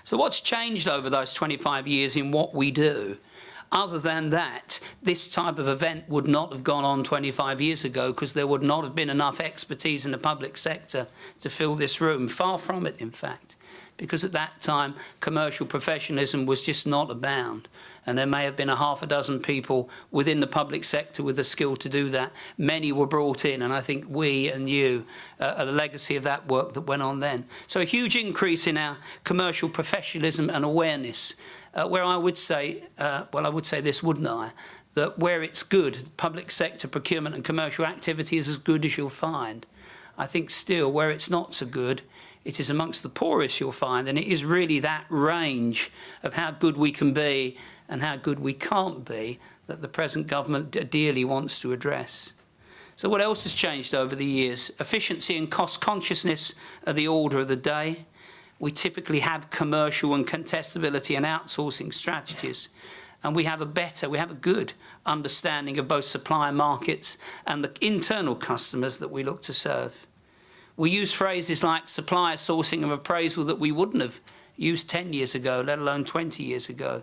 So what's changed over those 25 years in what we do? Other than that, this type of event would not have gone on 25 years ago because there would not have been enough expertise in the public sector to fill this room. Far from it, in fact, because at that time, commercial professionalism was just not abound. And there may have been a half a dozen people within the public sector with the skill to do that. Many were brought in, and I think we and you are the legacy of that work that went on then. So a huge increase in our commercial professionalism and awareness, where I would say, well, I would say this, wouldn't I? That where it's good, public sector procurement and commercial activity is as good as you'll find. I think still, where it's not so good, it is amongst the poorest you'll find, and it is really that range of how good we can be and how good we can't be that the present government dearly wants to address. So what else has changed over the years? Efficiency and cost consciousness are the order of the day. We typically have commercial and contestability and outsourcing strategies, and we have a good understanding of both supply markets and the internal customers that we look to serve. We use phrases like supplier sourcing and appraisal that we wouldn't have used 10 years ago, let alone 20 years ago.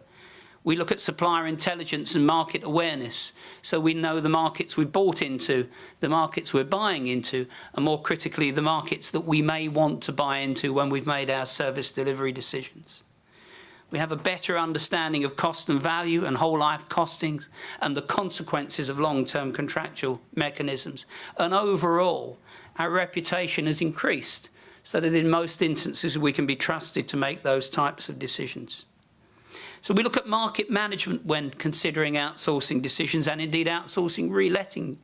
We look at supplier intelligence and market awareness, so we know the markets we've bought into, the markets we're buying into, and more critically, the markets that we may want to buy into when we've made our service delivery decisions. We have a better understanding of cost and value and whole life costings and the consequences of long-term contractual mechanisms. And overall, our reputation has increased so that in most instances we can be trusted to make those types of decisions. So we look at market management when considering outsourcing decisions and indeed outsourcing reletting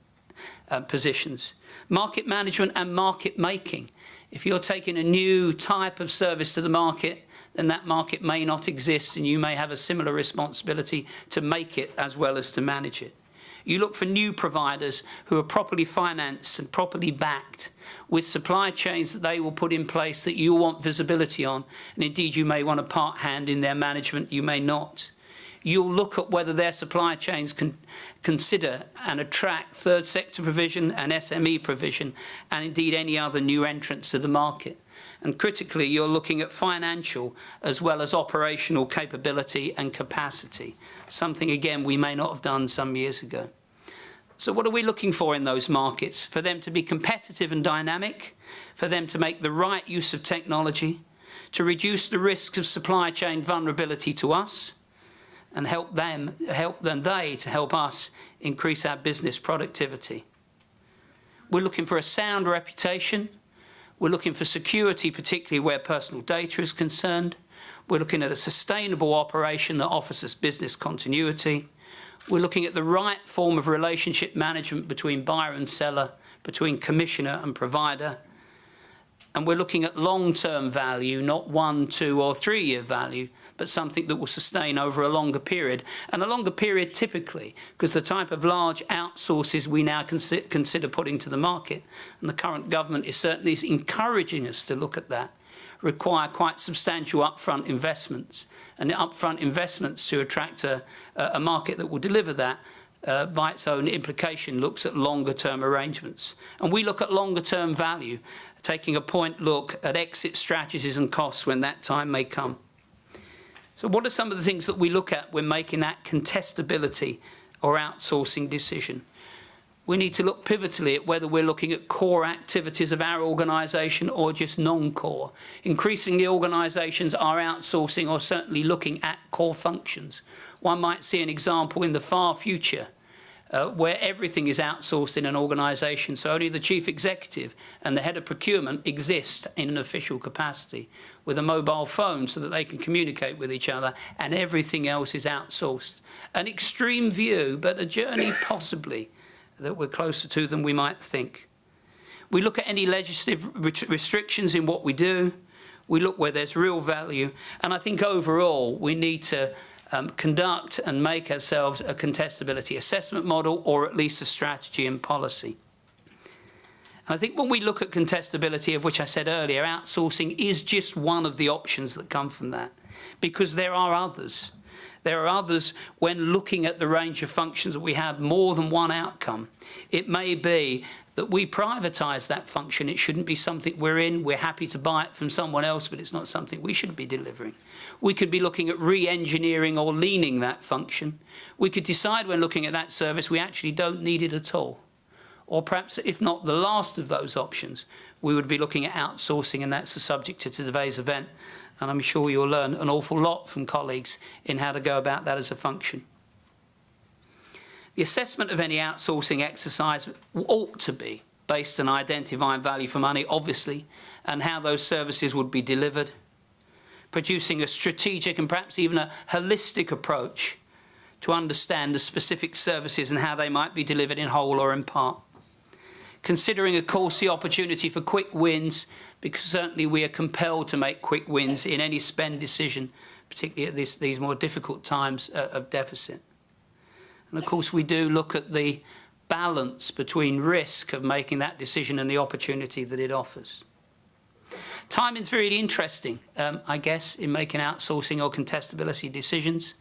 positions. Market management and market making. If you're taking a new type of service to the market, then that market may not exist and you may have a similar responsibility to make it as well as to manage it. You look for new providers who are properly financed and properly backed with supply chains that they will put in place that you want visibility on. And indeed, you may want a part hand in their management, you may not. You'll look at whether their supply chains can consider and attract third sector provision and SME provision and indeed any other new entrants to the market. And critically, you're looking at financial as well as operational capability and capacity, something, again, we may not have done some years ago. So what are we looking for in those markets? For them to be competitive and dynamic, for them to make the right use of technology, to reduce the risks of supply chain vulnerability to us, and help they to help us increase our business productivity. We're looking for a sound reputation. We're looking for security, particularly where personal data is concerned. We're looking at a sustainable operation that offers us business continuity. We're looking at the right form of relationship management between buyer and seller, between commissioner and provider. And we're looking at long-term value, not 1, 2 or 3 year value, but something that will sustain over a longer period. And a longer period typically, because the type of large outsources we now consider putting to the market, and the current government is certainly encouraging us to look at that, require quite substantial upfront investments. And the upfront investments to attract a market that will deliver that by its own implication looks at longer term arrangements. And we look at longer term value, taking a point look at exit strategies and costs when that time may come. So what are some of the things that we look at when making that contestability or outsourcing decision? We need to look pivotally at whether we're looking at core activities of our organisation or just non-core. Increasingly, organisations are outsourcing or certainly looking at core functions. One might see an example in the far future where everything is outsourced in an organisation, so only the chief executive and the head of procurement exist in an official capacity with a mobile phone so that they can communicate with each other, and everything else is outsourced. An extreme view, but a journey possibly that we're closer to than we might think. We look at any legislative restrictions in what we do. We look where there's real value. And I think overall we need to conduct and make ourselves a contestability assessment model, or at least a strategy and policy. And I think when we look at contestability, of which I said earlier, outsourcing is just one of the options that come from that, because there are others. There are others, when looking at the range of functions that we have, more than one outcome. It may be that we privatise that function. It shouldn't be something we're in. We're happy to buy it from someone else, but it's not something we should be delivering. We could be looking at re-engineering or leaning that function. We could decide when looking at that service we actually don't need it at all. Or perhaps, if not the last of those options, we would be looking at outsourcing, and that's the subject of today's event. And I'm sure you'll learn an awful lot from colleagues in how to go about that as a function. The assessment of any outsourcing exercise ought to be based on identifying value for money, obviously, and how those services would be delivered, producing a strategic and perhaps even a holistic approach to understand the specific services and how they might be delivered in whole or in part. Considering, of course, the opportunity for quick wins, because certainly we are compelled to make quick wins in any spend decision, particularly at these more difficult times of deficit. And of course, we do look at the balance between risk of making that decision and the opportunity that it offers. Timing's very interesting, I guess, in making outsourcing or contestability decisions.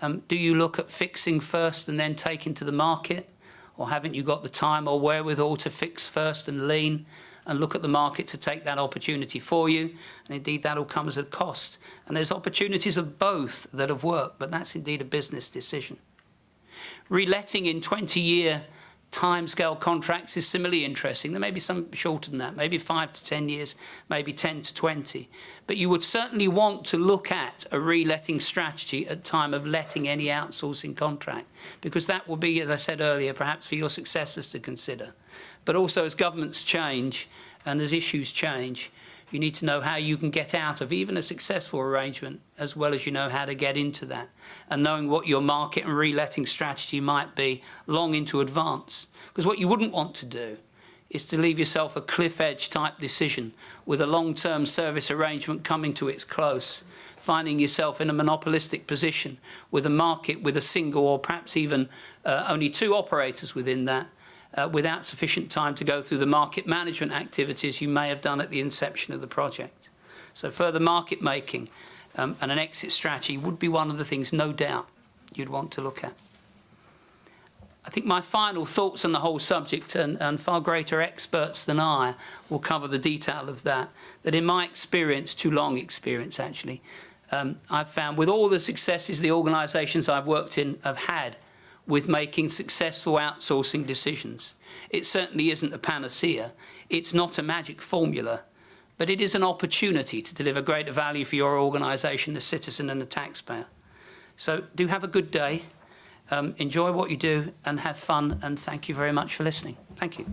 Do you look at fixing first and then taking to the market? Or haven't you got the time or wherewithal to fix first and lean and look at the market to take that opportunity for you? And indeed, that'll come as a cost. And there's opportunities of both that have worked, but that's indeed a business decision. Reletting in 20-year timescale contracts is similarly interesting. There may be some shorter than that, maybe 5 to 10 years, maybe 10 to 20. But you would certainly want to look at a reletting strategy at time of letting any outsourcing contract, because that will be, as I said earlier, perhaps for your successors to consider. But also, as governments change and as issues change, you need to know how you can get out of even a successful arrangement, as well as you know how to get into that. And knowing what your market and reletting strategy might be long into advance. Because what you wouldn't want to do is to leave yourself a cliff edge type decision with a long-term service arrangement coming to its close, finding yourself in a monopolistic position with a market with a single or perhaps even only 2 operators within that, without sufficient time to go through the market management activities you may have done at the inception of the project. So further market making and an exit strategy would be one of the things, no doubt, you'd want to look at. I think my final thoughts on the whole subject, and far greater experts than I will cover the detail of that in my experience, too long experience actually, I've found with all the successes the organisations I've worked in have had with making successful outsourcing decisions. It certainly isn't a panacea. It's not a magic formula, but it is an opportunity to deliver greater value for your organisation, the citizen and the taxpayer. So do have a good day, enjoy what you do and have fun, and thank you very much for listening. Thank you.